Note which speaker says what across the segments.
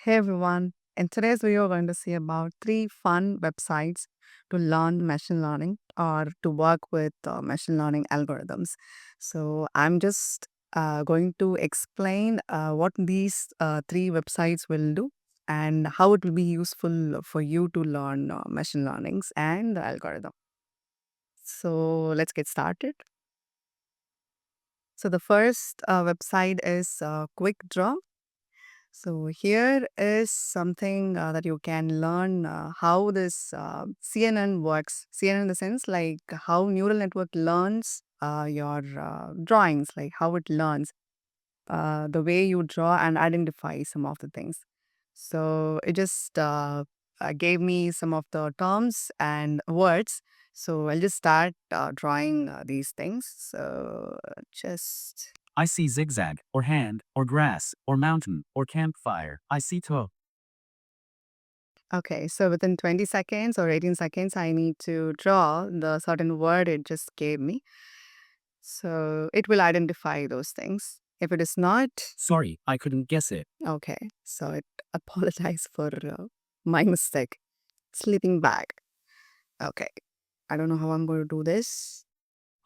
Speaker 1: Hey everyone. In today's video, we're going to see about three fun websites to learn machine learning or to work with machine learning algorithms. So, I'm just going to explain what these three websites will do and how it will be useful for you to learn machine learnings and the algorithm. So, let's get started. So, the first website is QuickDraw. So here is something that you can learn how this CNN works. CNN in the sense like how neural network learns your drawings, like how it learns the way you draw and identify some of the things. So it just gave me some of the terms and words. So I'll just start drawing these things. So just
Speaker 2: I see zigzag, or hand, or grass, or mountain, or campfire. I see toe.
Speaker 1: Okay, so within 20 seconds or 18 seconds, I need to draw the certain word it just gave me. So it will identify those things. If it is not,
Speaker 2: Sorry, I couldn't guess it.
Speaker 1: okay, so it apologize for my mistake. Sleeping bag. Okay, I don't know how I'm going to do this.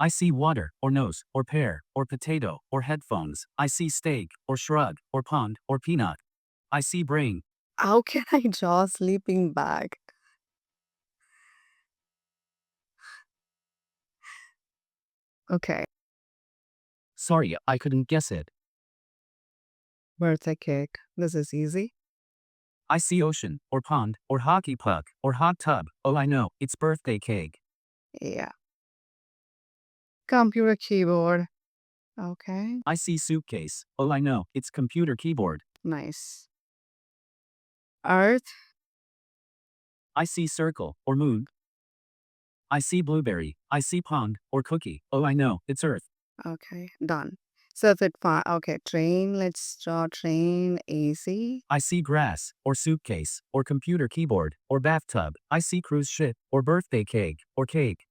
Speaker 2: I see water, or nose, or pear, or potato, or headphones. I see steak, or shrug, or pond, or peanut. I see brain.
Speaker 1: How can I draw sleeping bag? Okay,
Speaker 2: Sorry, I couldn't guess it.
Speaker 1: birthday cake. This is easy.
Speaker 2: I see ocean, or pond, or hockey puck, or hot tub. Oh, I know, it's birthday cake.
Speaker 1: Yeah. Computer keyboard. Okay,
Speaker 2: I see suitcase. Oh, I know, it's computer keyboard.
Speaker 1: nice. Earth.
Speaker 2: I see circle, or moon. I see blueberry. I see pond, or cookie. Oh, I know, it's earth.
Speaker 1: Okay, done. So if it okay, train, let's draw train AC.
Speaker 2: I see grass, or suitcase, or computer keyboard, or bathtub. I see cruise ship, or birthday cake, or cake.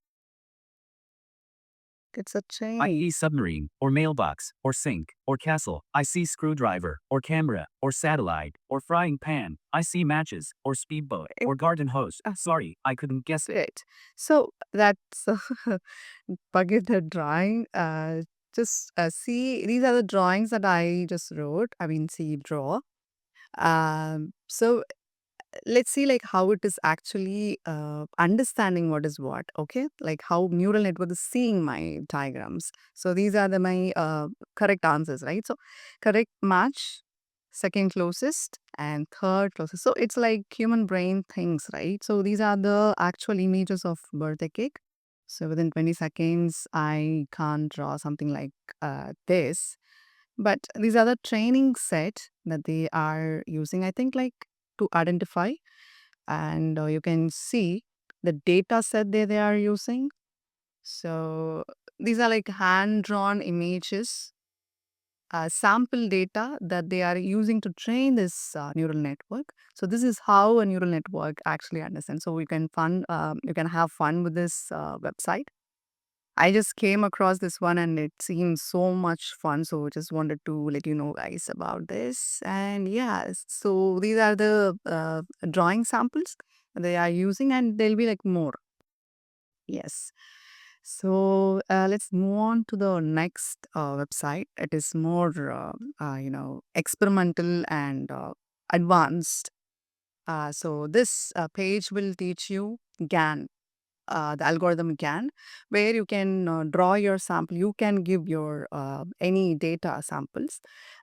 Speaker 1: It's a
Speaker 2: I
Speaker 1: train.
Speaker 2: see submarine, or mailbox, or sink, or castle. I see screwdriver, or camera, or satellite, or frying pan. I see matches, or speedboat,
Speaker 1: It's
Speaker 2: or garden hose. Sorry, I couldn't guess it.
Speaker 1: it. So that's bucket the drawing. Just see, these are the drawings that I just wrote. I mean, see, draw. So let's see like how it is actually understanding what is what, okay, like how neural network is seeing my diagrams. So these are the my correct answers, right? So correct match, second closest and third closest. So it's like human brain things, right? So these are the actual images of birthday cake. So within 20 seconds I can't draw something like this, but these are the training set that they are using, I think, like to identify. And you can see the data set they are using. So these are like hand drawn images, sample data that they are using to train this neural network. So this is how a neural network actually understands. So you can have fun with this website. I just came across this one and it seems so much fun. So just wanted to let you know guys about this. And yeah, so these are the drawing samples they are using and there'll be like more. Yes. So let's move on to the next website. It is more, experimental and advanced. So this page will teach you GAN, the algorithm GAN, where you can draw your sample. You can give your any data samples,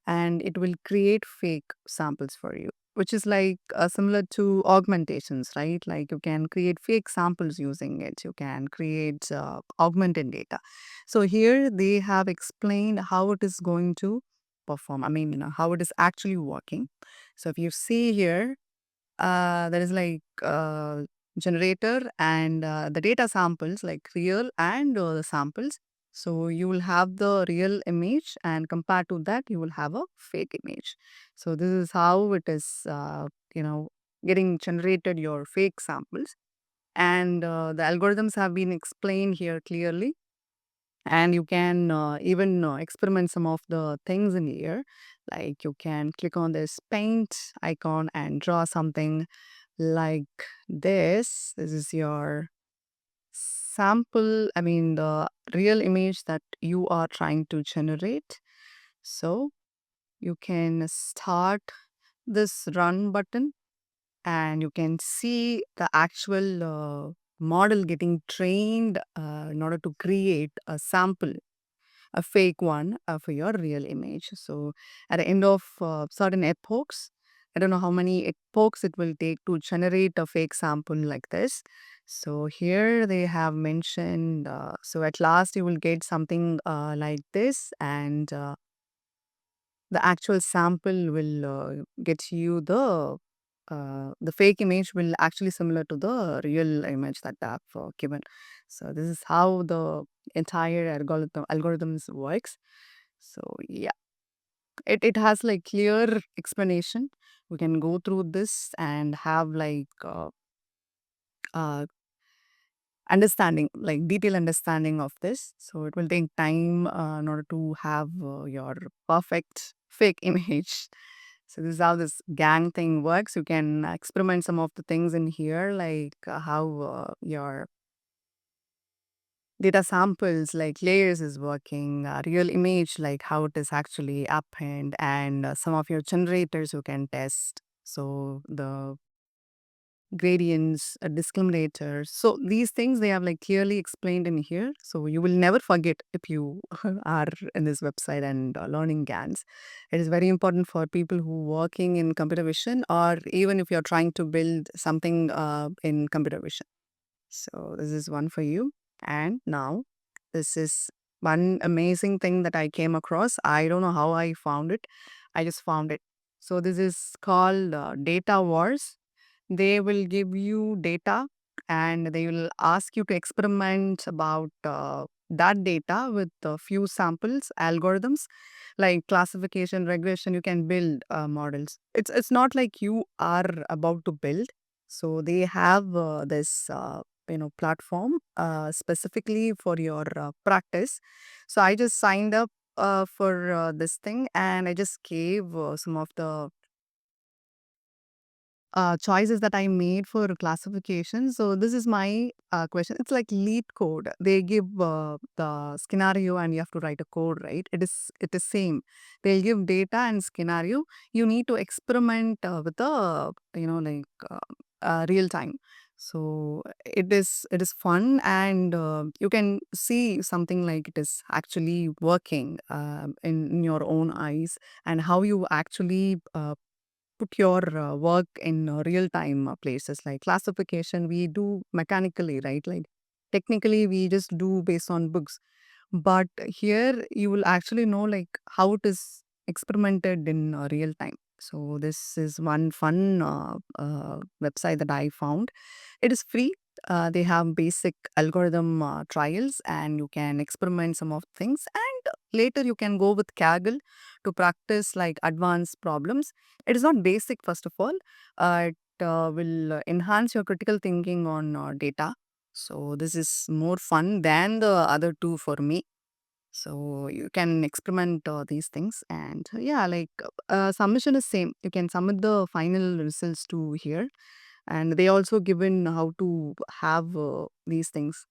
Speaker 1: and it will create fake samples for you, which is like similar to augmentations, right? Like you can create fake samples using it. You can create augmented data. So here they have explained how it is going to perform. I mean, how it is actually working. So if you see here, there is like generator and the data samples like real and the samples. So you will have the real image and compared to that you will have a fake image. So this is how it is getting generated your fake samples, and the algorithms have been explained here clearly, and you can even experiment some of the things in here. Like you can click on this paint icon and draw something like this. This is your sample, I mean, the real image that you are trying to generate. So you can start this run button and you can see the actual model getting trained in order to create a sample, a fake one for your real image. So at the end of certain epochs, I don't know how many epochs it will take to generate a fake sample like this. So here they have mentioned, so at last you will get something like this, and the actual sample will get you the fake image will actually similar to the real image that they have given. So this is how the entire algorithms works. So yeah, it has like clear explanation. We can go through this and have like uh, understanding, like detailed understanding of this. So it will take time in order to have your perfect fake image. So this is how this gang thing works. You can experiment some of the things in here, like how your data samples, like layers, is working, real image, like how it is actually happened, and some of your generators you can test. So the gradients, discriminators. So these things they have like clearly explained in here. So you will never forget if you are in this website and learning GANs. It is very important for people who working in computer vision, or even if you're trying to build something in computer vision. So this is one for you. And now this is one amazing thing that I came across. I don't know how I found it. I just found it. So this is called Data Wars. They will give you data and they will ask you to experiment about that data with a few samples, algorithms like classification, regression. You can build models. It's not like you are about to build. So they have this platform specifically for your practice. So I just signed up for this thing and I just gave some of the choices that I made for classification. So this is my question. It's like lead code. They give the scenario and you have to write a code, right? It is same. They'll give data and scenario. You need to experiment with the real time. So it is fun and you can see something like it is actually working in your own eyes, and how you actually put your work in real time places. Like classification we do mechanically, right? Like technically we just do based on books, but here you will actually know like how it is experimented in real time. So this is one fun website that I found. It is free. They have basic algorithm trials and you can experiment some of things, and later you can go with Kaggle to practice like advanced problems. It is not basic, first of all. It will enhance your critical thinking on data. So this is more fun than the other two for me. So you can experiment these things, and yeah, like submission is same. You can submit the final results to here, and they also given how to have these things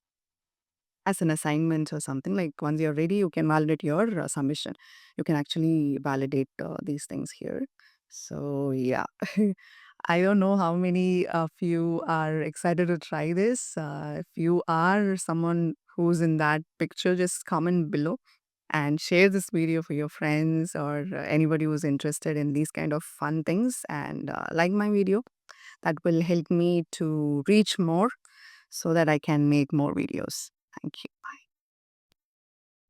Speaker 1: as an assignment or something. Like once you're ready, you can validate your submission. You can actually validate these things here. So yeah, I don't know how many of you are excited to try this. If you are someone who's in that picture, just comment below and share this video for your friends or anybody who's interested in these kind of fun things, and like my video. That will help me to reach more so that I can make more videos.